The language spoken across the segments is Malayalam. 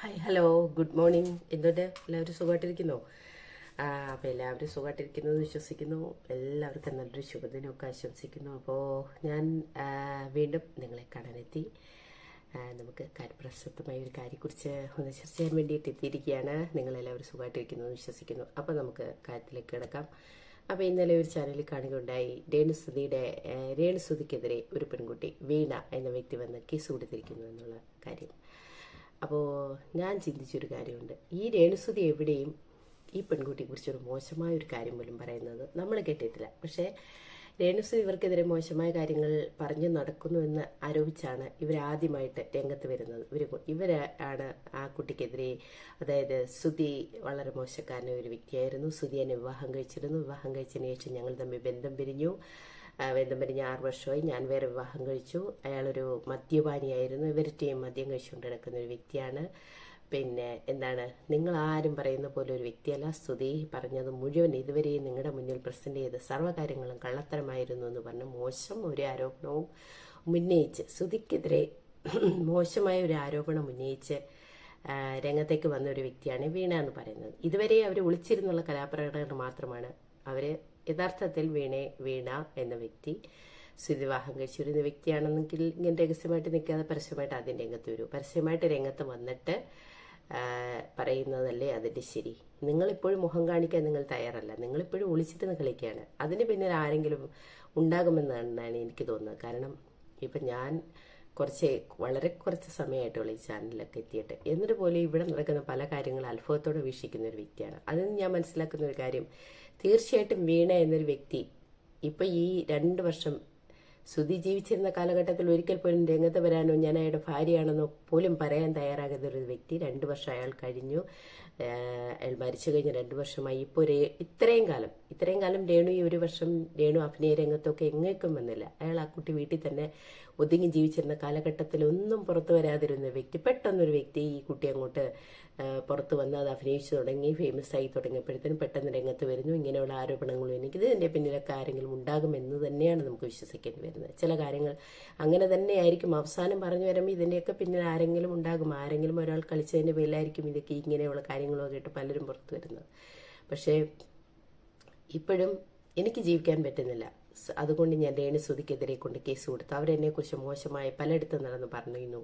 Hi hello good morning. എന്തുകൊണ്ട് എല്ലാവരും സുഖമായിട്ടിരിക്കുന്നോ? അപ്പോൾ എല്ലാവരും സുഖമായിട്ടിരിക്കുന്നത് വിശ്വസിക്കുന്നു. എല്ലാവർക്കും നല്ലൊരു ശുഭദിനമൊക്കെ ആശംസിക്കുന്നു. അപ്പോൾ ഞാൻ വീണ്ടും നിങ്ങളെ കാണാനെത്തി. നമുക്ക് കാര്യപ്രസക്തമായ ഒരു കാര്യത്തെക്കുറിച്ച് ഒന്ന് ചർച്ച ചെയ്യാൻ വേണ്ടിയിട്ട് എത്തിയിരിക്കുകയാണ്. നിങ്ങളെല്ലാവരും സുഖമായിട്ടിരിക്കുന്നു വിശ്വസിക്കുന്നു. അപ്പോൾ നമുക്ക് കാര്യത്തിലേക്ക് കിടക്കാം. അപ്പോൾ ഇന്നലെ ഒരു ചാനലിൽ കാണുകയുണ്ടായി, രേണുസുതിക്കെതിരെ ഒരു പെൺകുട്ടി വീണ എന്ന വ്യക്തി വന്ന് കേസ് കൊടുത്തിരിക്കുന്നു എന്നുള്ള കാര്യം. അപ്പോൾ ഞാൻ ചിന്തിച്ചൊരു കാര്യമുണ്ട്. ഈ രേണുസുതി എവിടെയും ഈ പെൺകുട്ടിയെ കുറിച്ചൊരു മോശമായ ഒരു കാര്യം പോലും പറയുന്നത് നമ്മൾ കേട്ടിട്ടില്ല. പക്ഷേ രേണുസുതി ഇവർക്കെതിരെ മോശമായ കാര്യങ്ങൾ പറഞ്ഞു നടക്കുന്നുവെന്ന് ആരോപിച്ചാണ് ഇവരാദ്യമായിട്ട് രംഗത്ത് വരുന്നത്. ഇവരാണ് ആ കുട്ടിക്കെതിരെ, അതായത് സുധി വളരെ മോശക്കാരനായ ഒരു വ്യക്തിയായിരുന്നു. സുധി എന്നെ വിവാഹം കഴിച്ചിരുന്നു. വിവാഹം കഴിച്ചതിന് ശേഷം ഞങ്ങൾ തമ്മിൽ ബന്ധം പിരിഞ്ഞ് 6 വർഷമായി. ഞാൻ വേറെ വിവാഹം കഴിച്ചു. അയാളൊരു മദ്യപാനിയായിരുന്നു. ഇവരുടെയും മദ്യം കഴിച്ചുകൊണ്ട് കിടക്കുന്ന ഒരു വ്യക്തിയാണ്. പിന്നെ എന്താണ്, നിങ്ങൾ ആരും പറയുന്ന പോലെ ഒരു വ്യക്തിയല്ല. സ്തുതി പറഞ്ഞത് മുഴുവൻ ഇതുവരെയും നിങ്ങളുടെ മുന്നിൽ പ്രസന്റ് ചെയ്ത സർവ്വകാര്യങ്ങളും കള്ളത്തരമായിരുന്നു എന്ന് പറഞ്ഞ് മോശം ഒരു ആരോപണവും ഉന്നയിച്ച്, സ്തുതിക്കെതിരെ മോശമായ ഒരു ആരോപണം ഉന്നയിച്ച് രംഗത്തേക്ക് വന്ന ഒരു വ്യക്തിയാണ് വീണ എന്ന് പറയുന്നത്. ഇതുവരെ അവർ ഒളിച്ചിരുന്നുള്ള കലാപ്രകടനം മാത്രമാണ്. അവർ യഥാർത്ഥത്തിൽ വീണ എന്ന വ്യക്തി വിവാഹം കഴിച്ചിരുന്ന വ്യക്തിയാണെന്നെങ്കിൽ ഇങ്ങനെ രഹസ്യമായിട്ട് നിൽക്കാതെ പരസ്യമായിട്ട് ആദ്യം രംഗത്ത് വരൂ. പരസ്യമായിട്ട് രംഗത്ത് വന്നിട്ട് പറയുന്നതല്ലേ അതിൻ്റെ ശരി. നിങ്ങളിപ്പോഴും മുഖം കാണിക്കാൻ നിങ്ങൾ തയ്യാറല്ല. നിങ്ങളിപ്പോഴും ഒളിച്ചിരുന്ന് കളിക്കുകയാണ്. അതിന് പിന്നിൽ ആരെങ്കിലും ഉണ്ടാകുമെന്നാണ് എനിക്ക് തോന്നുന്നത്. കാരണം ഇപ്പം ഞാൻ വളരെ കുറച്ച് സമയമായിട്ടുള്ള ഈ ചാനലിലൊക്കെ എത്തിയിട്ട്, എന്നിട്ട് പോലും ഇവിടെ നടക്കുന്ന പല കാര്യങ്ങളും അത്ഭുതത്തോടെ വീക്ഷിക്കുന്ന ഒരു വ്യക്തിയാണ്. അതിന് ഞാൻ മനസ്സിലാക്കുന്ന ഒരു കാര്യം, തീർച്ചയായിട്ടും വീണ എന്നൊരു വ്യക്തി ഇപ്പം ഈ 2 വർഷം സുധി ജീവിച്ചിരുന്ന കാലഘട്ടത്തിൽ ഒരിക്കൽ പോലും രംഗത്ത് വരാനോ ഞാൻ അയാളുടെ ഭാര്യയാണെന്നോ പോലും പറയാൻ തയ്യാറാകുന്ന ഒരു വ്യക്തി 2 വർഷം അയാൾ കഴിഞ്ഞു. അയാൾ മരിച്ചു കഴിഞ്ഞ 2 വർഷമായി. ഇപ്പോൾ ഇത്രയും കാലം രേണു ഈ 1 വർഷം രേണു അഭിനയ രംഗത്തൊക്കെ എങ്ങേക്കും വന്നില്ല. അയാൾ ആ കുട്ടി വീട്ടിൽ തന്നെ ഒതുങ്ങി ജീവിച്ചിരുന്ന കാലഘട്ടത്തിൽ ഒന്നും പുറത്തു വരാതിരുന്ന വ്യക്തി, പെട്ടെന്നൊരു വ്യക്തി ഈ കുട്ടി അങ്ങോട്ട് പുറത്ത് വന്ന് അത് അഭിനയിച്ചു തുടങ്ങി, ഫേമസ് ആയി തുടങ്ങിയപ്പോഴത്തേനും പെട്ടെന്ന് രംഗത്ത് വരുന്നു. ഇങ്ങനെയുള്ള ആരോപണങ്ങളും ഇതിൻ്റെ പിന്നിലൊക്കെ ആരെങ്കിലും ഉണ്ടാകുമെന്ന് തന്നെയാണ് നമുക്ക് വിശ്വസിക്കേണ്ടി വരുന്നത്. ചില കാര്യങ്ങൾ അങ്ങനെ തന്നെയായിരിക്കും. അവസാനം പറഞ്ഞു വരുമ്പോൾ ഇതിൻ്റെയൊക്കെ പിന്നിൽ ആരെങ്കിലും ഉണ്ടാകും. ആരെങ്കിലും ഒരാൾ കളിച്ചതിൻ്റെ പേരിലായിരിക്കും ഇതൊക്കെ ഇങ്ങനെയുള്ള കാര്യങ്ങളൊക്കെ ആയിട്ട് പലരും പുറത്തു വരുന്നത്. പക്ഷേ ഇപ്പോഴും എനിക്ക് ജീവിക്കാൻ പറ്റുന്നില്ല. അതുകൊണ്ട് ഞാൻ രേണുസുതിക്കെതിരെ കൊണ്ട് കേസ് കൊടുത്തു. അവരെന്നെക്കുറിച്ച് മോശമായി പലയിടത്തും നടന്ന് പറഞ്ഞിരുന്നു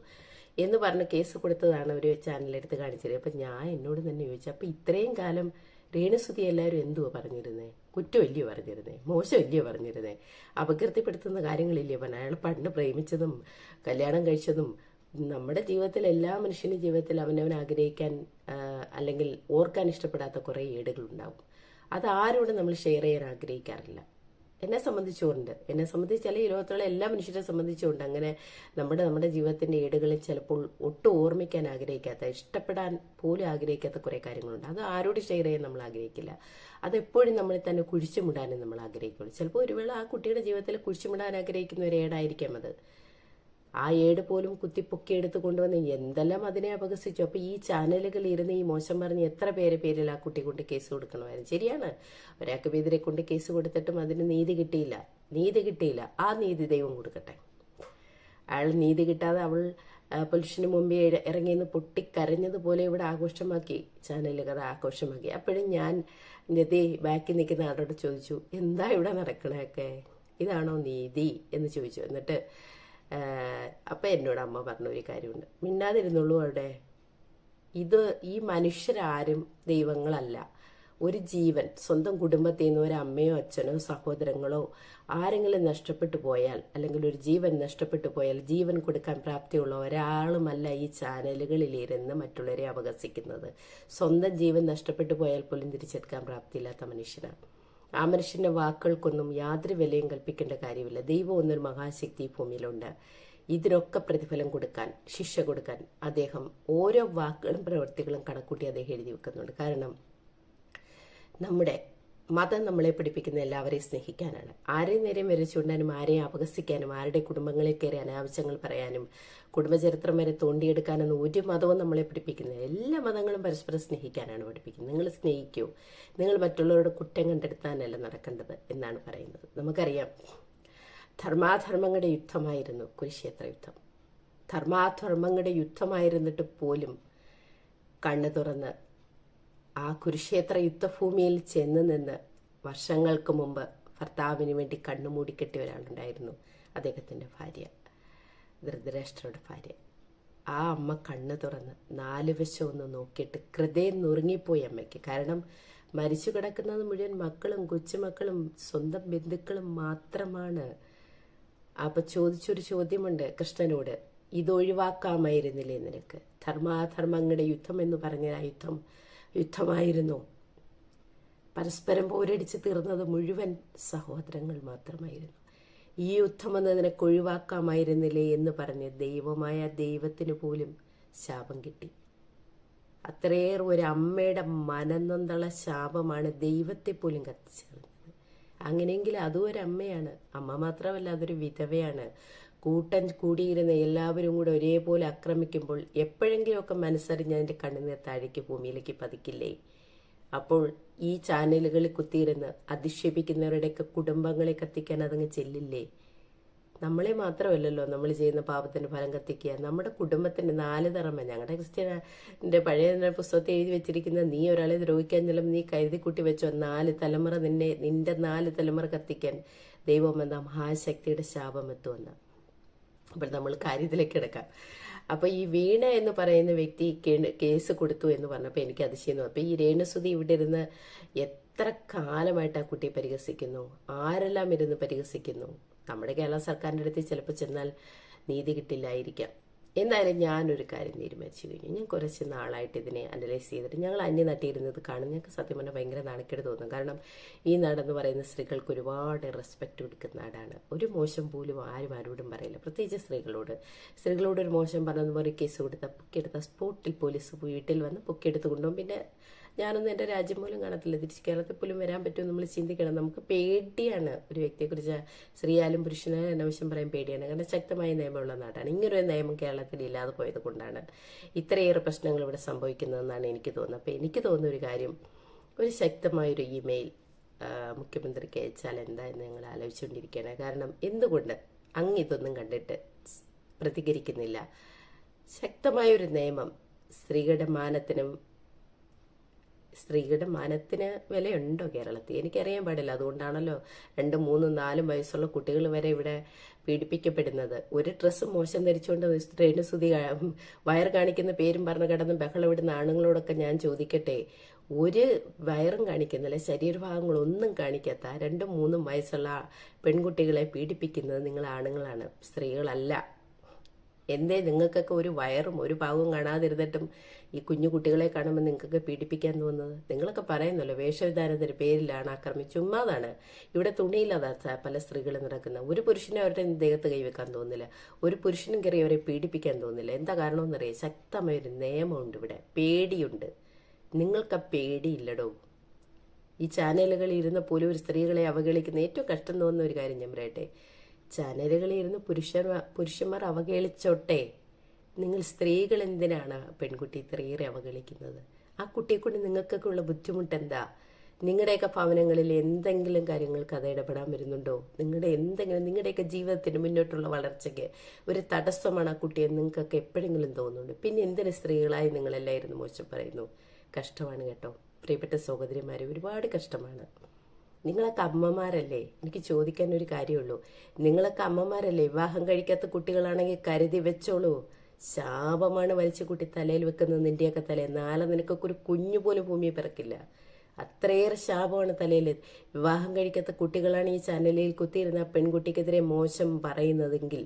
എന്ന് പറഞ്ഞ് കേസ് കൊടുത്തതാണ് ഒരു ചാനലെടുത്ത് കാണിച്ചത്. അപ്പം ഞാൻ എന്നോട് തന്നെ ചോദിച്ചു, അപ്പം ഇത്രയും കാലം രേണുസുതി എല്ലാവരും എന്തുവാ പറഞ്ഞിരുന്നേ? കുറ്റമല്ലയോ പറഞ്ഞിരുന്നേ? മോശമല്ലയോ പറഞ്ഞിരുന്നേ? അപകീർത്തിപ്പെടുത്തുന്ന കാര്യങ്ങളില്ലയോ പറഞ്ഞ? അയാൾ പണ്ട് പ്രേമിച്ചതും കല്യാണം കഴിച്ചതും നമ്മുടെ ജീവിതത്തിൽ, എല്ലാ മനുഷ്യൻ്റെ ജീവിതത്തിൽ അവനവൻ ആഗ്രഹിക്കാൻ അല്ലെങ്കിൽ ഓർക്കാൻ ഇഷ്ടപ്പെടാത്ത കുറേ ഏടുകളുണ്ടാവും. അത് ആരോടും നമ്മൾ ഷെയർ ചെയ്യാൻ ആഗ്രഹിക്കാറില്ല. എന്നെ സംബന്ധിച്ചല്ല, ഈ ലോകത്തുള്ള എല്ലാ മനുഷ്യരെ സംബന്ധിച്ചുകൊണ്ട് അങ്ങനെ നമ്മുടെ ജീവിതത്തിന്റെ ഏടുകളിൽ ചിലപ്പോൾ ഒട്ടും ഓർമ്മിക്കാൻ ആഗ്രഹിക്കാത്ത, ഇഷ്ടപ്പെടാൻ പോലും ആഗ്രഹിക്കാത്ത കുറെ കാര്യങ്ങളുണ്ട്. അത് ആരോട് ഷെയർ ചെയ്യാൻ നമ്മൾ ആഗ്രഹിക്കില്ല. അതെപ്പോഴും നമ്മളെ തന്നെ കുഴിച്ചുമിടാനും നമ്മൾ ആഗ്രഹിക്കുള്ളൂ. ചിലപ്പോൾ ഒരു വേള ആ കുട്ടിയുടെ ജീവിതത്തിൽ കുഴിച്ചുമിടാൻ ആഗ്രഹിക്കുന്ന ഒരു ഏടായിരിക്കാം അത്. ആ ഏട് പോലും കുത്തിപ്പൊക്കിയെടുത്ത് കൊണ്ടുവന്ന് എന്തെല്ലാം അതിനെ അപഹസിച്ചു. അപ്പൊ ഈ ചാനലുകൾ ഇരുന്ന് ഈ മോശം പറഞ്ഞ് എത്ര പേരിൽ ആ കുട്ടി കൊണ്ട് കേസ് കൊടുക്കണമായിരുന്നു. ശരിയാണ്, ഒരാൾക്ക് എതിരെ കൊണ്ട് കേസ് കൊടുത്തിട്ടും അതിന് നീതി കിട്ടിയില്ല. ആ നീതി ദൈവം കൊടുക്കട്ടെ. അയാൾ നീതി കിട്ടാതെ അവൾ പുരുഷന് മുമ്പേ ഇറങ്ങിയെന്ന് പൊട്ടിക്കരഞ്ഞതുപോലെ ഇവിടെ ആഘോഷമാക്കി, ചാനലുകൾ ആഘോഷമാക്കി. അപ്പോഴും ഞാൻ ബാക്കിൽ നിൽക്കുന്ന ആളോട് ചോദിച്ചു, എന്താ ഇവിടെ നടക്കണൊക്കെ? ഇതാണോ നീതി എന്ന് ചോദിച്ചു. എന്നിട്ട് അപ്പം എന്നോട് അമ്മ പറഞ്ഞ ഒരു കാര്യമുണ്ട്, മിണ്ടാതിരുന്നുള്ളൂ അവിടെ. ഈ മനുഷ്യരാരും ദൈവങ്ങളല്ല. ഒരു ജീവൻ, സ്വന്തം കുടുംബത്തിൽ നിന്ന് ഒരു അമ്മയോ അച്ഛനോ സഹോദരങ്ങളോ ആരെങ്കിലും നഷ്ടപ്പെട്ടു പോയാൽ, അല്ലെങ്കിൽ ഒരു ജീവൻ നഷ്ടപ്പെട്ടു പോയാൽ ജീവൻ കൊടുക്കാൻ പ്രാപ്തിയുള്ള ഒരാളുമല്ല ഈ ചാനലുകളിലിരുന്ന് മറ്റുള്ളവരെ അപഹസിക്കുന്നത്. സ്വന്തം ജീവൻ നഷ്ടപ്പെട്ടു പോയാൽ പോലും തിരിച്ചെടുക്കാൻ പ്രാപ്തിയില്ലാത്ത മനുഷ്യനാണ്. ആ മനുഷ്യന്റെ വാക്കുകൾക്കൊന്നും യാതൊരു വിലയും കൽപ്പിക്കേണ്ട കാര്യമില്ല. ദൈവം എന്നൊരു മഹാശക്തി ഭൂമിയിലുണ്ട്. ഇതിനൊക്കെ പ്രതിഫലം കൊടുക്കാൻ, ശിക്ഷ കൊടുക്കാൻ അദ്ദേഹം ഓരോ വാക്കുകളും പ്രവൃത്തികളും കണക്കൂട്ടി അദ്ദേഹം എഴുതി വെക്കുന്നുണ്ട്. കാരണം നമ്മുടെ മതം നമ്മളെ പഠിപ്പിക്കുന്ന എല്ലാവരെയും സ്നേഹിക്കാനാണ്. ആരെയും നേരെയും വരച്ചുകൊണ്ടാനും ആരെയും അപഹസിക്കാനും ആരുടെ കുടുംബങ്ങളിൽ കയറി അനാവശ്യങ്ങൾ പറയാനും കുടുംബചരിത്രം വരെ തോണ്ടിയെടുക്കാനൊന്നും ഒരു മതവും നമ്മളെ പഠിപ്പിക്കുന്നത്. എല്ലാ മതങ്ങളും പരസ്പരം സ്നേഹിക്കാനാണ് പഠിപ്പിക്കുന്നത്. നിങ്ങൾ സ്നേഹിക്കൂ, നിങ്ങൾ മറ്റുള്ളവരുടെ കുറ്റം കണ്ടെടുത്താനല്ല നടക്കേണ്ടത് എന്നാണ് പറയുന്നത്. നമുക്കറിയാം, ധർമാധർമ്മങ്ങളുടെ യുദ്ധമായിരുന്നു കുരുക്ഷേത്ര യുദ്ധം. ധർമാധർമ്മങ്ങളുടെ യുദ്ധമായിരുന്നിട്ട് പോലും കണ്ണു തുറന്ന് ആ കുരുക്ഷേത്ര യുദ്ധഭൂമിയിൽ ചെന്ന് നിന്ന് വർഷങ്ങൾക്ക് മുമ്പ് ഭർത്താവിന് വേണ്ടി കണ്ണുമൂടിക്കെട്ടിയ ഒരാളുണ്ടായിരുന്നു, അദ്ദേഹത്തിൻ്റെ ഭാര്യ, ധൃതരാഷ്ട്രയുടെ ഭാര്യ. ആ അമ്മ കണ്ണു തുറന്ന് 4 വശം ഒന്ന് നോക്കിയിട്ട് ഹൃദയം നുറുങ്ങിപ്പോയി അമ്മയ്ക്ക്. കാരണം മരിച്ചു കിടക്കുന്നത് മുഴുവൻ മക്കളും കൊച്ചുമക്കളും സ്വന്തം ബന്ധുക്കളും മാത്രമാണ്. അപ്പൊ ചോദിച്ചൊരു ചോദ്യമുണ്ട് കൃഷ്ണനോട്, ഇതൊഴിവാക്കാമായിരുന്നില്ലേ നിനക്ക്? ധർമാധർമ്മങ്ങളുടെ യുദ്ധം എന്ന് പറഞ്ഞ ആ യുദ്ധമായിരുന്നു. പരസ്പരം പോരടിച്ച് തീർന്നത് മുഴുവൻ സഹോദരങ്ങൾ മാത്രമായിരുന്നു. ഈ യുദ്ധം എന്ന് നിനക്ക് ഒഴിവാക്കാമായിരുന്നില്ലേ എന്ന് പറഞ്ഞ് ദൈവമായ ദൈവത്തിന് പോലും ശാപം കിട്ടി. അത്രയേറെ ഒരു അമ്മയുടെ മനംനൊന്തുള്ള ശാപമാണ് ദൈവത്തെ പോലും കത്തിച്ചേർന്നത്. അങ്ങനെയെങ്കിൽ അതും ഒരമ്മയാണ്. അമ്മ മാത്രമല്ല, അതൊരു വിധവയാണ്. കൂട്ടം കൂടിയിരുന്ന എല്ലാവരും കൂടെ ഒരേപോലെ ആക്രമിക്കുമ്പോൾ എപ്പോഴെങ്കിലുമൊക്കെ മനസ്സറിഞ്ഞ് അതിൻ്റെ കണ്ണുനീർ താഴേക്ക് ഭൂമിയിലേക്ക് പതിക്കില്ലേ? അപ്പോൾ ഈ ചാനലുകളിൽ കുത്തിയിരുന്ന് അധിക്ഷേപിക്കുന്നവരുടെയൊക്കെ കുടുംബങ്ങളെ കത്തിക്കാൻ അതങ്ങ് ചെല്ലില്ലേ? നമ്മളെ മാത്രമല്ലല്ലോ നമ്മൾ ചെയ്യുന്ന പാപത്തിന് ഫലം കത്തിക്കുക, നമ്മുടെ കുടുംബത്തിൻ്റെ 4 തലമുറ. ഞങ്ങളുടെ ക്രിസ്ത്യൻ്റെ പഴയ പുസ്തകത്തിൽ എഴുതി വെച്ചിരിക്കുന്ന, നീ ഒരാളെ ദ്രോഹിക്കാൻ ചെല്ലും നീ കരുതി കൂട്ടി വെച്ചോ 4 തലമുറ നിന്റെ 4 തലമുറ കത്തിക്കാൻ ദൈവം എന്ന മഹാശക്തിയുടെ ശാപം എത്തുമെന്ന്. അപ്പോൾ നമ്മൾ കാര്യത്തിലേക്ക് എടുക്കാം. അപ്പോൾ ഈ വീണ എന്ന് പറയുന്ന വ്യക്തി കേസ് കൊടുത്തു എന്ന് പറഞ്ഞപ്പോൾ എനിക്ക് അതിശയം തോന്നി. അപ്പോൾ ഈ രേണുസുതി ഇവിടെ ഇരുന്ന് എത്ര കാലമായിട്ട് ആ കുട്ടിയെ പരിഹസിക്കുന്നു, ആരെല്ലാം ഇരുന്ന് പരിഹസിക്കുന്നു. നമ്മുടെ കേരള സർക്കാരിൻ്റെ അടുത്ത് ചിലപ്പോൾ ചെന്നാൽ നീതി കിട്ടില്ലായിരിക്കാം. എന്തായാലും ഞാനൊരു കാര്യം തീരുമാനിച്ചു കഴിഞ്ഞു. ഞാൻ കുറച്ച് നാളായിട്ട് ഇതിനെ അനലൈസ് ചെയ്തിട്ട് ഞങ്ങൾ അന്യനാട്ടിയിരുന്നത് കാണും. ഞങ്ങൾക്ക് സത്യം പറഞ്ഞാൽ ഭയങ്കര നാണക്കേട് തോന്നും. കാരണം ഈ നാടെന്ന് പറയുന്ന സ്ത്രീകൾക്ക് ഒരുപാട് റെസ്പെക്റ്റ് കൊടുക്കുന്ന നാടാണ്. ഒരു മോശം പോലും ആരോടും പറയില്ല, പ്രത്യേകിച്ച് സ്ത്രീകളോട് ഒരു മോശം പറഞ്ഞെന്ന് പറയും കേസ് പൊക്കിയെടുത്ത സ്പോട്ടിൽ പോലീസ് വീട്ടിൽ വന്ന് പൊക്കിയെടുത്ത് കൊണ്ടുപോകും. പിന്നെ ഞാനൊന്നും എൻ്റെ രാജ്യം പോലും കാണത്തില്ല, തിരിച്ച് കേരളത്തിൽ പോലും വരാൻ പറ്റുമോ നമ്മൾ ചിന്തിക്കണം. നമുക്ക് പേടിയാണ് ഒരു വ്യക്തിയെക്കുറിച്ച്, സ്ത്രീയാലും പുരുഷനായാലും അനാവശ്യം പറയാൻ പേടിയാണ്. കാരണം ശക്തമായ നിയമമുള്ള നാടാണ്. ഇങ്ങനൊരു നിയമം കേരളത്തിൽ ഇല്ലാതെ പോയത് കൊണ്ടാണ് ഇത്രയേറെ പ്രശ്നങ്ങൾ ഇവിടെ സംഭവിക്കുന്നതെന്നാണ് എനിക്ക് തോന്നുന്നത്. അപ്പോൾ എനിക്ക് തോന്നുന്ന ഒരു കാര്യം, ഒരു ശക്തമായൊരു ഇമെയിൽ മുഖ്യമന്ത്രിക്ക് അയച്ചാൽ എന്താ എന്ന് ഞങ്ങൾ ആലോചിച്ചുകൊണ്ടിരിക്കുകയാണ്. കാരണം എന്തുകൊണ്ട് ഇതൊന്നും കണ്ടിട്ട് പ്രതികരിക്കുന്നില്ല? ശക്തമായൊരു നിയമം സ്ത്രീകളുടെ മാനത്തിന് വിലയുണ്ടോ കേരളത്തിൽ? എനിക്കറിയാൻ പാടില്ല. അതുകൊണ്ടാണല്ലോ 2, 3, 4 വയസ്സുള്ള കുട്ടികൾ വരെ ഇവിടെ പീഡിപ്പിക്കപ്പെടുന്നത്. ഒരു ഡ്രസ്സ് മോശം ധരിച്ചുകൊണ്ട് രേണുസുതി വയർ കാണിക്കുന്ന പേരും പറഞ്ഞ് കിടന്ന് ബഹളമിടുന്ന ആണുങ്ങളോടൊക്കെ ഞാൻ ചോദിക്കട്ടെ, ഒരു വയറും കാണിക്കുന്നില്ല, ശരീരഭാഗങ്ങളൊന്നും കാണിക്കാത്ത 2, 3 വയസ്സുള്ള പെൺകുട്ടികളെ പീഡിപ്പിക്കുന്നത് നിങ്ങൾ ആണുങ്ങളാണ്, സ്ത്രീകളല്ല. എന്തേ നിങ്ങൾക്കൊക്കെ ഒരു വയറും ഒരു ഭാഗവും കാണാതിരുന്നിട്ടും ഈ കുഞ്ഞു കുട്ടികളെ കാണുമ്പോൾ നിങ്ങൾക്കൊക്കെ പീഡിപ്പിക്കാൻ തോന്നുന്നത്? നിങ്ങളൊക്കെ പറയുന്നല്ലോ വേഷവിധാനത്തിന്റെ പേരിലാണ് ആക്രമിച്ചു. ചുമ്മാതാണ്. ഇവിടെ തുണിയില്ലാതെ പല സ്ത്രീകളും നടക്കുന്നത്. ഒരു പുരുഷനെ അവരുടെ ദേഹത്ത് കൈവെക്കാൻ തോന്നില്ല, ഒരു പുരുഷനും കയറി അവരെ പീഡിപ്പിക്കാൻ തോന്നില്ല. എന്താ കാരണമെന്നറിയാം? ശക്തമായൊരു നിയമമുണ്ട് ഇവിടെ, പേടിയുണ്ട്. നിങ്ങൾക്ക് ആ പേടിയില്ലടോ. ഈ ചാനലുകളിൽ ഇരുന്ന് പോലും ഒരു സ്ത്രീകളെ അവഗണിക്കുന്ന ഏറ്റവും കഷ്ടം തോന്നുന്ന ഒരു കാര്യം ഞാൻ പറയട്ടെ, ചാനലുകളിൽ ഇരുന്ന് പുരുഷന്മാർ അവഗണിച്ചോട്ടെ, നിങ്ങൾ സ്ത്രീകൾ എന്തിനാണ് പെൺകുട്ടി ഇത്രയേറെ അവഗണിക്കുന്നത്? ആ കുട്ടിയെ കൊണ്ട് നിങ്ങൾക്കൊക്കെ ഉള്ള ബുദ്ധിമുട്ട് എന്താ? നിങ്ങളുടെയൊക്കെ ഭവനങ്ങളിൽ എന്തെങ്കിലും കാര്യങ്ങൾക്ക് അത് ഇടപെടാൻ വരുന്നുണ്ടോ? നിങ്ങളുടെയൊക്കെ ജീവിതത്തിന് മുന്നോട്ടുള്ള വളർച്ചയ്ക്ക് ഒരു തടസ്സമാണ് ആ കുട്ടിയെ നിങ്ങൾക്കൊക്കെ എപ്പോഴെങ്കിലും തോന്നുന്നുണ്ട്? പിന്നെ എന്തിന് സ്ത്രീകളായി നിങ്ങളെല്ലായിരുന്നു മോശം പറയുന്നു? കഷ്ടമാണ് കേട്ടോ പ്രിയപ്പെട്ട സഹോദരിമാരെ, ഒരുപാട് കഷ്ടമാണ്. നിങ്ങളൊക്കെ അമ്മമാരല്ലേ? എനിക്ക് ചോദിക്കാൻ ഒരു കാര്യമുള്ളൂ, നിങ്ങളൊക്കെ അമ്മമാരല്ലേ? വിവാഹം കഴിക്കാത്ത കുട്ടികളാണെങ്കിൽ കരുതി വെച്ചോളൂ, ശാപമാണ് വലിച്ചു കുട്ടി തലയിൽ വെക്കുന്നത്. നിന്റെയൊക്കെ തലയിൽ നാളെ നിനക്കൊക്കെ ഒരു കുഞ്ഞു പോലും ഭൂമിയിൽ പിറക്കില്ല. അത്രയേറെ ശാപമാണ് തലയിൽ. വിവാഹം കഴിക്കാത്ത കുട്ടികളാണ് ഈ ചാനലിൽ കുത്തിയിരുന്ന പെൺകുട്ടിക്കെതിരെ മോശം പറയുന്നതെങ്കിൽ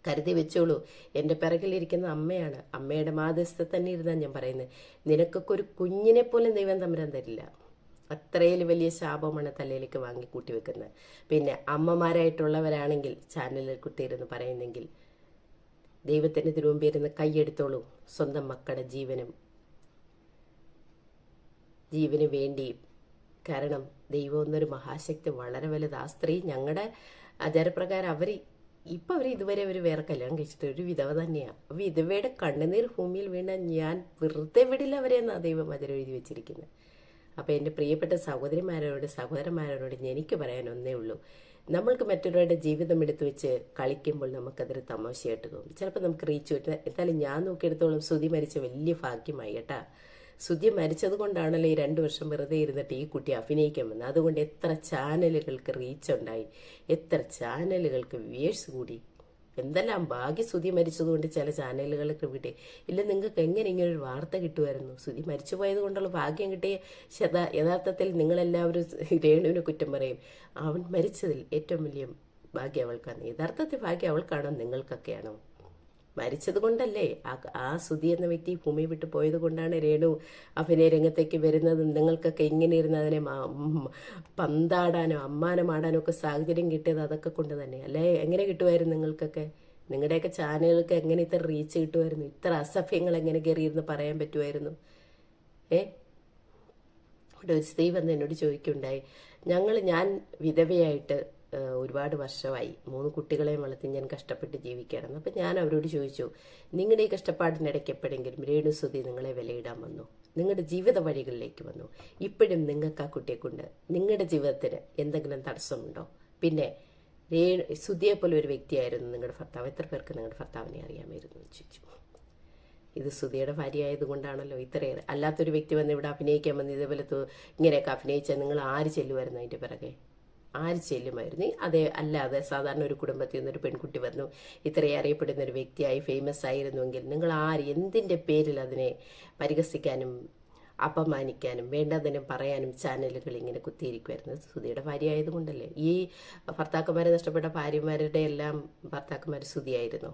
കരുതി വെച്ചോളൂ, എൻ്റെ പിറകിലിരിക്കുന്ന അമ്മയാണ്. അമ്മയുടെ മാധ്യസ്ഥ തന്നെ ഇരുന്നാൽ ഞാൻ പറയുന്നത്, നിനക്കൊക്കെ ഒരു കുഞ്ഞിനെ പോലും ദൈവം തമ്പുരാൻ തരില്ല. അത്രയും വലിയ ശാപമാണ് തലയിലേക്ക് വാങ്ങി കൂട്ടി വെക്കുന്നത്. പിന്നെ അമ്മമാരായിട്ടുള്ളവരാണെങ്കിൽ ചാനലിൽ കുത്തിയിരുന്ന് പറയുന്നെങ്കിൽ ദൈവത്തിന് തിരുമുമ്പിരുന്ന് കൈയെടുത്തോളൂ. സ്വന്തം മക്കളുടെ ജീവന് വേണ്ടി. കാരണം ദൈവം എന്നൊരു മഹാശക്തി വളരെ വലുത്. ആ സ്ത്രീ ഞങ്ങളുടെ ആചാരപ്രകാരം അവർ ഇതുവരെ വേറെ കല്യാണം കഴിച്ചിട്ട് ഒരു വിധവ തന്നെയാണ്. വിധവയുടെ കണ്ണുനീർ ഭൂമിയിൽ വീണ ഞാൻ വെറുതെ വിടില്ല അവരെന്നാണ് ദൈവം അതിൽ എഴുതി വെച്ചിരിക്കുന്നത്. അപ്പോൾ എൻ്റെ പ്രിയപ്പെട്ട സഹോദരന്മാരോട് എനിക്ക് പറയാൻ ഒന്നേ ഉള്ളൂ, നമ്മൾക്ക് മറ്റൊരാളുടെ ജീവിതം എടുത്തു വെച്ച് കളിക്കുമ്പോൾ നമുക്കതൊരു തമാശയായിട്ട് തോന്നും. ചിലപ്പോൾ നമുക്ക് റീച്ച് കിട്ടുക. എന്തായാലും ഞാൻ നോക്കിയെടുത്തോളം ശ്രുതി മരിച്ച വലിയ ഭാഗ്യമായി കേട്ടാ. ശ്രുതി മരിച്ചത് കൊണ്ടാണല്ലോ ഈ 2 വർഷം വെറുതെ ഇരുന്നിട്ട് ഈ കുട്ടി അഭിനയിക്കാൻ വന്നത്. അതുകൊണ്ട് എത്ര ചാനലുകൾക്ക് റീച്ച് ഉണ്ടായി, എത്ര ചാനലുകൾക്ക് വ്യൂവേഴ്സ് കൂടി. എന്തെല്ലാം ഭാഗ്യ ശ്രുതി മരിച്ചതുകൊണ്ട് ചില ചാനലുകൾക്ക് കിട്ടി. ഇല്ല, നിങ്ങൾക്ക് എങ്ങനെ ഇങ്ങനെ ഒരു വാർത്ത കിട്ടുമായിരുന്നു? ശ്രുതി മരിച്ചു പോയത് കൊണ്ടുള്ള ഭാഗ്യം കിട്ടിയ യഥാർത്ഥത്തിൽ നിങ്ങളെല്ലാവരും രേണുവിനെ കുറ്റം പറയും. അവൻ മരിച്ചതിൽ ഏറ്റവും വലിയ ഭാഗ്യം അവൾക്കാണ്. യഥാർത്ഥത്തിൽ ഭാഗ്യം അവൾക്കാണോ നിങ്ങൾക്കൊക്കെയാണോ? മരിച്ചത് കൊണ്ടല്ലേ ആ ശ്രുതി എന്ന വ്യക്തി ഭൂമി വിട്ടു പോയത് കൊണ്ടാണ് രേണു അഭിനയ രംഗത്തേക്ക് വരുന്നതും നിങ്ങൾക്കൊക്കെ ഇങ്ങനെ ഇരുന്ന് അതിനെ പന്താടാനോ അമ്മാനമാടാനോ ഒക്കെ സാഹചര്യം കിട്ടിയത് അതൊക്കെ കൊണ്ട് തന്നെ അല്ലേ? എങ്ങനെ കിട്ടുമായിരുന്നു നിങ്ങൾക്കൊക്കെ? നിങ്ങളുടെയൊക്കെ ചാനലുകൾക്ക് എങ്ങനെ ഇത്ര റീച്ച് കിട്ടുമായിരുന്നു? ഇത്ര അസഭ്യങ്ങൾ എങ്ങനെ കയറിയിരുന്ന് പറയാൻ പറ്റുമായിരുന്നു? ഇവിടെ ഒരു സ്ത്രീ വന്ന് എന്നോട് ചോദിക്കുകയുണ്ടായി, ഞാൻ വിധവയായിട്ട് ഒരുപാട് വർഷമായി 3 കുട്ടികളെയും വളർത്തി ഞാൻ കഷ്ടപ്പെട്ട് ജീവിക്കുകയാണ്. അപ്പം ഞാൻ അവരോട് ചോദിച്ചു, നിങ്ങളുടെ ഈ കഷ്ടപ്പാടിനിടയ്ക്ക് എപ്പോഴെങ്കിലും രേണു ശ്രുതി നിങ്ങളെ വിലയിടാൻ വന്നു? നിങ്ങളുടെ ജീവിത വഴികളിലേക്ക് വന്നു? ഇപ്പോഴും നിങ്ങൾക്ക് ആ കുട്ടിയെ കൊണ്ട് നിങ്ങളുടെ ജീവിതത്തിന് എന്തെങ്കിലും തടസ്സമുണ്ടോ? പിന്നെ ശ്രുതിയെ പോലെ ഒരു വ്യക്തിയായിരുന്നു നിങ്ങളുടെ ഭർത്താവ്. എത്ര പേർക്ക് നിങ്ങളുടെ ഭർത്താവിനെ അറിയാമായിരുന്നു എന്ന് ചോദിച്ചു. ഇത് ശ്രുതിയുടെ ഭാര്യ ആയതുകൊണ്ടാണല്ലോ ഇത്രയേറെ. അല്ലാത്തൊരു വ്യക്തി വന്ന് ഇവിടെ അഭിനയിക്കാൻ വന്ന് ഇതേപോലെ ഇങ്ങനെയൊക്കെ അഭിനയിച്ചാൽ നിങ്ങൾ ആര് ചെല്ലുമായിരുന്നു അതിൻ്റെ പിറകെ? ആര് ചെല്ലുമായിരുന്നു? അതേ അല്ലാതെ സാധാരണ ഒരു കുടുംബത്തിൽ നിന്നൊരു പെൺകുട്ടി വന്നു ഇത്രയും അറിയപ്പെടുന്ന ഒരു വ്യക്തിയായി ഫേമസ് ആയിരുന്നുവെങ്കിൽ നിങ്ങൾ എന്തിൻ്റെ പേരിൽ അതിനെ പരിഹസിക്കാനും അപമാനിക്കാനും വേണ്ടതിനും പറയാനും ചാനലുകൾ ഇങ്ങനെ കുത്തിയിരിക്കുമായിരുന്നു? ശ്രുതിയുടെ ഭാര്യ ആയതുകൊണ്ടല്ലേ. ഈ ഭർത്താക്കന്മാരെ നഷ്ടപ്പെട്ട ഭാര്യമാരുടെ എല്ലാം ഭർത്താക്കന്മാർ ശ്രുതിയായിരുന്നോ?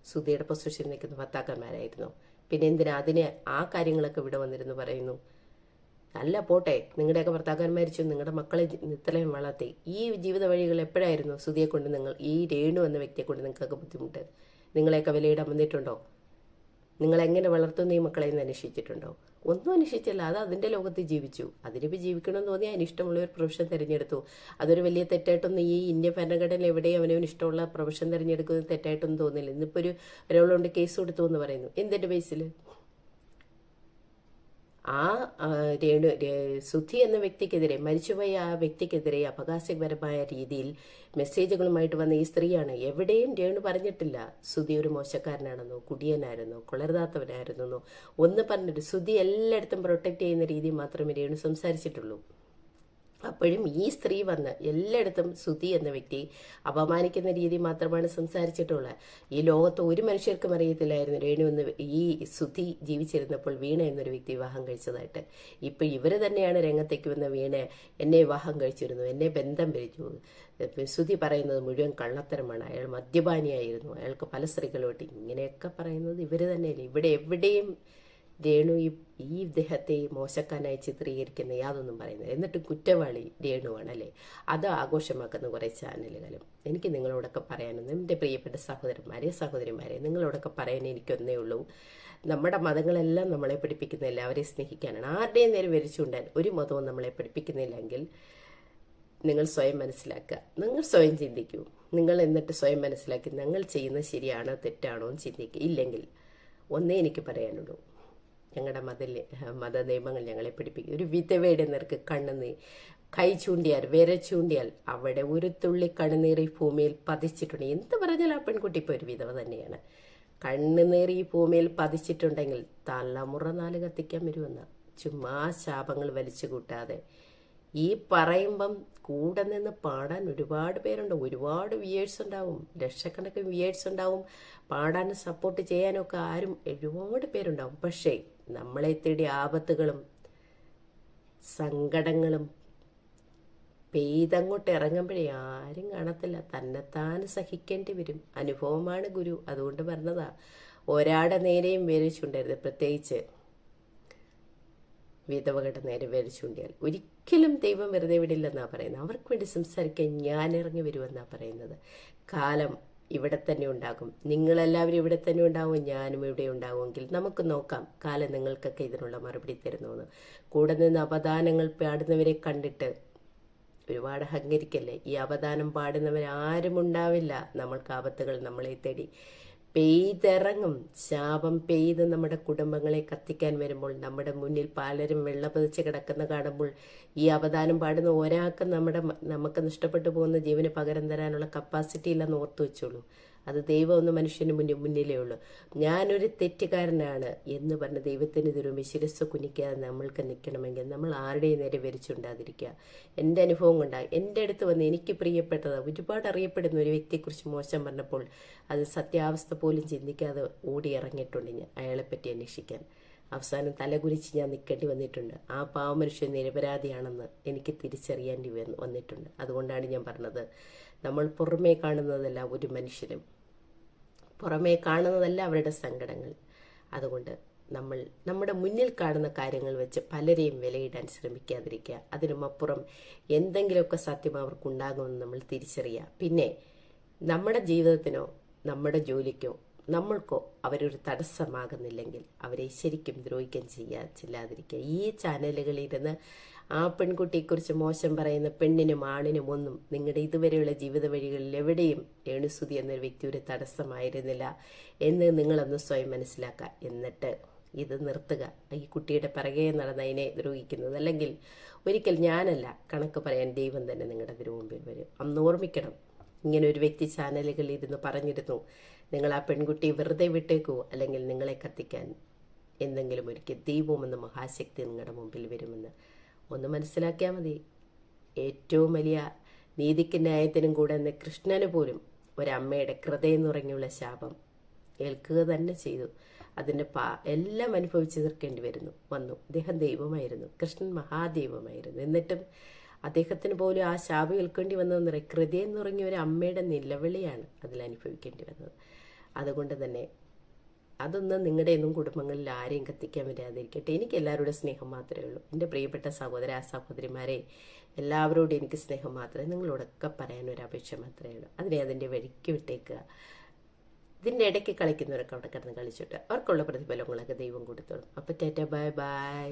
ശ്രുതിയുടെ പൊസിഷനിൽ നിൽക്കുന്ന ഭർത്താക്കന്മാരായിരുന്നോ? പിന്നെ എന്തിനാ അതിനെ ആ കാര്യങ്ങളൊക്കെ ഇവിടെ വന്നിരുന്നു പറയുന്നു? അല്ല പോട്ടെ, നിങ്ങളുടെയൊക്കെ ഭർത്താക്കന്മാർ മരിച്ചു, നിങ്ങളുടെ മക്കളെ ഇത്രയും വളർത്തി. ഈ ജീവിത വഴികൾ എപ്പോഴായിരുന്നു ശ്രുതിയെ കൊണ്ട് ഈ രേണു എന്ന വ്യക്തിയെ കൊണ്ട് നിങ്ങൾക്കൊക്കെ ബുദ്ധിമുട്ട്? നിങ്ങളെയൊക്കെ വിലയിടാൻ വന്നിട്ടുണ്ടോ? നിങ്ങളെങ്ങനെ വളർത്തുന്ന ഈ മക്കളെ നിന്ന് അന്വേഷിച്ചിട്ടുണ്ടോ? ഒന്നും അന്വേഷിച്ചില്ല. അത് അതിൻ്റെ ലോകത്ത് ജീവിച്ചു. അതിനിപ്പോൾ ജീവിക്കണമെന്ന് തോന്നി അതിന് ഇഷ്ടമുള്ള ഒരു പ്രൊഫഷൻ തിരഞ്ഞെടുത്തു. അതൊരു വലിയ തെറ്റായിട്ടൊന്നും ഈ ഇന്ത്യ ഭരണഘടന എവിടെയും അവനവന് ഇഷ്ടമുള്ള പ്രൊഫഷൻ തിരഞ്ഞെടുക്കുന്നത് തെറ്റായിട്ടൊന്നും തോന്നില്ല. ഇന്നിപ്പോൾ ഒരാളുകൊണ്ട് കേസ് കൊടുത്തു എന്ന് പറയുന്നു. എന്തിൻ്റെ ബേസിൽ? ആ ശ്രുതി എന്ന വ്യക്തിക്കെതിരെ, മരിച്ചുപോയ ആ വ്യക്തിക്കെതിരെ അപഹാസ്യപരമായ രീതിയിൽ മെസ്സേജുകളുമായിട്ട് വന്ന ഈ സ്ത്രീയാണ്. എവിടെയും രേണു പറഞ്ഞിട്ടില്ല ശ്രുതി ഒരു മോശക്കാരനാണെന്നോ കുടിയനായിരുന്നോ കൊളരുതാത്തവനായിരുന്നോ ഒന്ന് പറഞ്ഞിട്ട്. ശ്രുതി എല്ലായിടത്തും പ്രൊട്ടക്ട് ചെയ്യുന്ന രീതി മാത്രമേ രേണു സംസാരിച്ചിട്ടുള്ളൂ. അപ്പോഴും ഈ സ്ത്രീ വന്ന് എല്ലായിടത്തും ശ്രുതി എന്ന വ്യക്തി അപമാനിക്കുന്ന രീതി മാത്രമാണ് സംസാരിച്ചിട്ടുള്ളത്. ഈ ലോകത്ത് ഒരു മനുഷ്യർക്കും അറിയത്തില്ലായിരുന്നു രേണു എന്ന് ഈ ശ്രുതി ജീവിച്ചിരുന്നപ്പോൾ വീണ എന്നൊരു വ്യക്തി വിവാഹം കഴിച്ചതായിട്ട്. ഇപ്പം ഇവർ തന്നെയാണ് രംഗത്തേക്ക് വന്ന വീണ എന്നെ വിവാഹം കഴിച്ചിരുന്നു, എന്നെ ബന്ധം പിരിച്ചു. ശ്രുതി പറയുന്നത് മുഴുവൻ കള്ളത്തരമാണ്, അയാൾ മദ്യപാനിയായിരുന്നു, അയാൾക്ക് പല സ്ത്രീകളോട്ട് ഇങ്ങനെയൊക്കെ പറയുന്നത് ഇവർ തന്നെയല്ലേ. ഇവിടെ എവിടെയും രേണു ഈ ഇദ്ദേഹത്തെ മോശക്കാരനായി ചിത്രീകരിക്കുന്ന യാതൊന്നും പറയുന്നത്. എന്നിട്ട് കുറ്റവാളി രേണുവാണല്ലേ. അത് ആഘോഷമാക്കുന്ന കുറേ ചാനലുകളും. എനിക്ക് നിങ്ങളോടൊക്കെ പറയാനൊന്നും, എൻ്റെ പ്രിയപ്പെട്ട സഹോദരിമാരെ നിങ്ങളോടൊക്കെ പറയാൻ എനിക്കൊന്നേ ഉള്ളൂ. നമ്മുടെ മതങ്ങളെല്ലാം നമ്മളെ പഠിപ്പിക്കുന്ന എല്ലാവരെയും സ്നേഹിക്കാനാണ്. ആരുടെയും നേരെ വരിച്ചുകൊണ്ടാൽ ഒരു മതവും നമ്മളെ പഠിപ്പിക്കുന്നില്ലെങ്കിൽ നിങ്ങൾ സ്വയം മനസ്സിലാക്കുക, നിങ്ങൾ സ്വയം ചിന്തിക്കൂ. നിങ്ങൾ എന്നിട്ട് സ്വയം മനസ്സിലാക്കി നിങ്ങൾ ചെയ്യുന്നത് ശരിയാണോ തെറ്റാണോ എന്ന് ചിന്തിക്കുക. ഇല്ലെങ്കിൽ ഒന്നേ എനിക്ക് പറയാനുള്ളൂ, ഞങ്ങളുടെ മത നിയമങ്ങൾ ഞങ്ങളെ പഠിപ്പിക്കും. ഒരു വിധവയുടെ നേർക്ക് കൈ ചൂണ്ടിയാൽ വിരൽ ചൂണ്ടിയാൽ അവിടെ ഒരു തുള്ളി കണ്ണുനീർ ഈ ഭൂമിയിൽ പതിച്ചിട്ടുണ്ട്. എന്ത് പറഞ്ഞാൽ ആ പെൺകുട്ടി ഇപ്പോൾ ഒരു വിധവ തന്നെയാണ്. കണ്ണുനീർ ഈ ഭൂമിയിൽ പതിച്ചിട്ടുണ്ടെങ്കിൽ തലമുറ 4 കത്തിക്കാൻ വരുമെന്ന. ചുമ്മാ ശാപങ്ങൾ വലിച്ചു കൂട്ടാതെ ഈ പറയുമ്പം കൂടെ നിന്ന് പാടാൻ ഒരുപാട് പേരുണ്ട്, ഒരുപാട് വ്യൂവേഴ്സ് ഉണ്ടാവും, ലക്ഷക്കണക്കിന് വ്യൂവേഴ്സ് ഉണ്ടാവും, പാടാനും സപ്പോർട്ട് ചെയ്യാനൊക്കെ ഒരുപാട് പേരുണ്ടാവും. പക്ഷേ നമ്മളെ തേടി ആപത്തുകളും സങ്കടങ്ങളും പെയ്തങ്ങോട്ട് ഇറങ്ങുമ്പോഴേ ആരും കാണത്തില്ല, തന്നെത്താൻ സഹിക്കേണ്ടി വരും. അനുഭവമാണ് ഗുരു. അതുകൊണ്ട് പറഞ്ഞതാ, ഒരാടെ നേരെയും വിരച്ചുണ്ടായിരുന്നു, പ്രത്യേകിച്ച് വിധവകളുടെ നേരെ വിരച്ചുണ്ടിയാൽ ഒരിക്കലും ദൈവം വെറുതെ വിടില്ലെന്നാണ് പറയുന്നത്. അവർക്ക് വേണ്ടി സംസാരിക്കാൻ ഞാൻ ഇറങ്ങി വരുമെന്നാണ് പറയുന്നത്. കാലം ഇവിടെ തന്നെ ഉണ്ടാകും, നിങ്ങളെല്ലാവരും ഇവിടെ തന്നെ ഉണ്ടാവും, ഞാനും ഇവിടെ ഉണ്ടാവുമെങ്കിൽ നമുക്ക് നോക്കാം കാലം നിങ്ങൾക്കൊക്കെ ഇതിനുള്ള മറുപടി തരുന്നുവെന്ന്. കൂടെ നിന്ന് അപദാനങ്ങൾ പാടുന്നവരെ കണ്ടിട്ട് ഒരുപാട് അഹങ്കരിക്കല്ലേ. ഈ അപദാനം പാടുന്നവരാരും ഉണ്ടാവില്ല. നമ്മൾക്ക് ആപത്തുകൾ നമ്മളെ തേടി പെയ്തിറങ്ങും. ശാപം പെയ്ത് നമ്മുടെ കുടുംബങ്ങളെ കത്തിക്കാൻ വരുമ്പോൾ, നമ്മുടെ മുന്നിൽ പലരും വെള്ളപ്പതിച്ച് കിടക്കുന്ന കാണുമ്പോൾ, ഈ അവദാനം പാടുന്ന ഒരാൾക്ക് നമുക്ക് നഷ്ടപ്പെട്ടു പോകുന്ന ജീവന് പകരം തരാനുള്ള കപ്പാസിറ്റി ഇല്ലെന്ന് ഓർത്തു വെച്ചോളൂ. അത് ദൈവം ഒന്ന് മനുഷ്യന് മുന്നിലേ ഉള്ളൂ. ഞാനൊരു തെറ്റുകാരനാണ് എന്ന് പറഞ്ഞ് ദൈവത്തിന് ദുരുമ്പ് ശിരസ് കുനിക്കാതെ നമ്മൾക്ക് നിൽക്കണമെങ്കിൽ നമ്മൾ ആരുടെയും നേരെ വരിച്ചുണ്ടാതിരിക്കുക. എൻ്റെ അനുഭവം കൊണ്ടാണ് എൻ്റെ അടുത്ത് വന്ന് എനിക്ക് പ്രിയപ്പെട്ടത് ഒരുപാട് അറിയപ്പെടുന്ന ഒരു വ്യക്തിയെക്കുറിച്ച് മോശം പറഞ്ഞപ്പോൾ അത് സത്യാവസ്ഥ പോലും ചിന്തിക്കാതെ ഓടി ഇറങ്ങിയിട്ടുണ്ട് ഞാൻ അയാളെപ്പറ്റി അന്വേഷിക്കാൻ. അവസാനം തലകുനിച്ച് ഞാൻ നിൽക്കേണ്ടി വന്നിട്ടുണ്ട്. ആ പാവമനുഷ്യൻ നിരപരാധിയാണെന്ന് എനിക്ക് തിരിച്ചറിയേണ്ടി വന്നിട്ടുണ്ട്. അതുകൊണ്ടാണ് ഞാൻ പറഞ്ഞത്, നമ്മൾ പുറമേ കാണുന്നതല്ല ഒരു മനുഷ്യനും, പുറമേ കാണുന്നതല്ല അവരുടെ സങ്കടങ്ങൾ. അതുകൊണ്ട് നമ്മൾ നമ്മുടെ മുന്നിൽ കാണുന്ന കാര്യങ്ങൾ വെച്ച് പലരെയും വിലയിടാൻ ശ്രമിക്കാതിരിക്കുക. അതിനുമപ്പുറം എന്തെങ്കിലുമൊക്കെ സത്യം അവർക്കുണ്ടാകുമെന്ന് നമ്മൾ തിരിച്ചറിയുക. പിന്നെ നമ്മുടെ ജീവിതത്തിനോ നമ്മുടെ ജോലിക്കോ നമ്മൾക്കോ അവരൊരു തടസ്സമാകുന്നില്ലെങ്കിൽ അവരെ ശരിക്കും ദ്രോഹിക്കാൻ ചെല്ലാതിരിക്കുക. ഈ ചാനലുകളിലിരുന്ന് ആ പെൺകുട്ടിയെക്കുറിച്ച് മോശം പറയുന്ന പെണ്ണിനും ആണിനും ഒന്നും നിങ്ങളുടെ ഇതുവരെയുള്ള ജീവിത വഴികളിൽ എവിടെയും രേണുസുതി എന്നൊരു വ്യക്തി ഒരു തടസ്സമായിരുന്നില്ല എന്ന് നിങ്ങളൊന്ന് സ്വയം മനസ്സിലാക്കുക. എന്നിട്ട് ഇത് നിർത്തുക. ഈ കുട്ടിയുടെ പിറകെ നടന്ന് അതിനെ ദ്രോഹിക്കുന്നത്. അല്ലെങ്കിൽ ഒരിക്കൽ ഞാനല്ല, കണക്ക് പറയാൻ ദൈവം തന്നെ നിങ്ങളുടെ മുമ്പിൽ വരും. അന്ന് ഓർമ്മിക്കണം, ഇങ്ങനെ ഒരു വ്യക്തി ചാനലുകളിൽ ഇരുന്ന് പറഞ്ഞിരുന്നു, നിങ്ങൾ ആ പെൺകുട്ടിയെ വെറുതെ വിട്ടേക്കൂ, അല്ലെങ്കിൽ നിങ്ങളെ കത്തിക്കാൻ എന്തെങ്കിലും ഒരിക്കൽ ദൈവമെന്ന മഹാശക്തി നിങ്ങളുടെ മുമ്പിൽ വരുമെന്ന് ഒന്ന് മനസ്സിലാക്കിയാൽ മതി. ഏറ്റവും വലിയ നീതിക്കും ന്യായത്തിനും കൂടെ എന്ന കൃഷ്ണന് പോലും ഒരമ്മയുടെ ഹൃദയം നിറഞ്ഞുള്ള ശാപം ഏൽക്കുക തന്നെ ചെയ്തു. അതിൻ്റെ എല്ലാം അനുഭവിച്ച് തീർക്കേണ്ടി വന്നു. അദ്ദേഹം ദൈവമായിരുന്നു, കൃഷ്ണൻ മഹാദൈവമായിരുന്നു. എന്നിട്ടും അദ്ദേഹത്തിന് പോലും ആ ശാപം ഏൽക്കേണ്ടി വന്നതെന്ന് പറയും, ഹൃദയം നിറഞ്ഞ ഒരു അമ്മയുടെ നിലവിളിയാണ് അതിൽ അനുഭവിക്കേണ്ടി വന്നത്. അതുകൊണ്ട് തന്നെ അതൊന്നും നിങ്ങളുടെയൊന്നും കുടുംബങ്ങളിൽ ആരെയും കത്തിക്കാൻ വരാതിരിക്കട്ടെ. എനിക്ക് എല്ലാവരോടും സ്നേഹം മാത്രമേ ഉള്ളൂ. എൻ്റെ പ്രിയപ്പെട്ട സഹോദര സഹോദരിമാരെ, എല്ലാവരോടും എനിക്ക് സ്നേഹം മാത്രമേ, നിങ്ങളോടൊക്കെ പറയാനൊരു അപേക്ഷ മാത്രമേ ഉള്ളൂ. അതിനെ അതിൻ്റെ വഴിക്ക് വിട്ടേക്കുക. ഇതിൻ്റെ ഇടയ്ക്ക് കളിക്കുന്നവരൊക്കെ അവിടെ കിടന്ന് കളിച്ചിട്ട് അവർക്കുള്ള പ്രതിഫലങ്ങളൊക്കെ ദൈവം കൊടുത്തോളും. അപ്പോൾ ടാറ്റ, ബൈ ബൈ.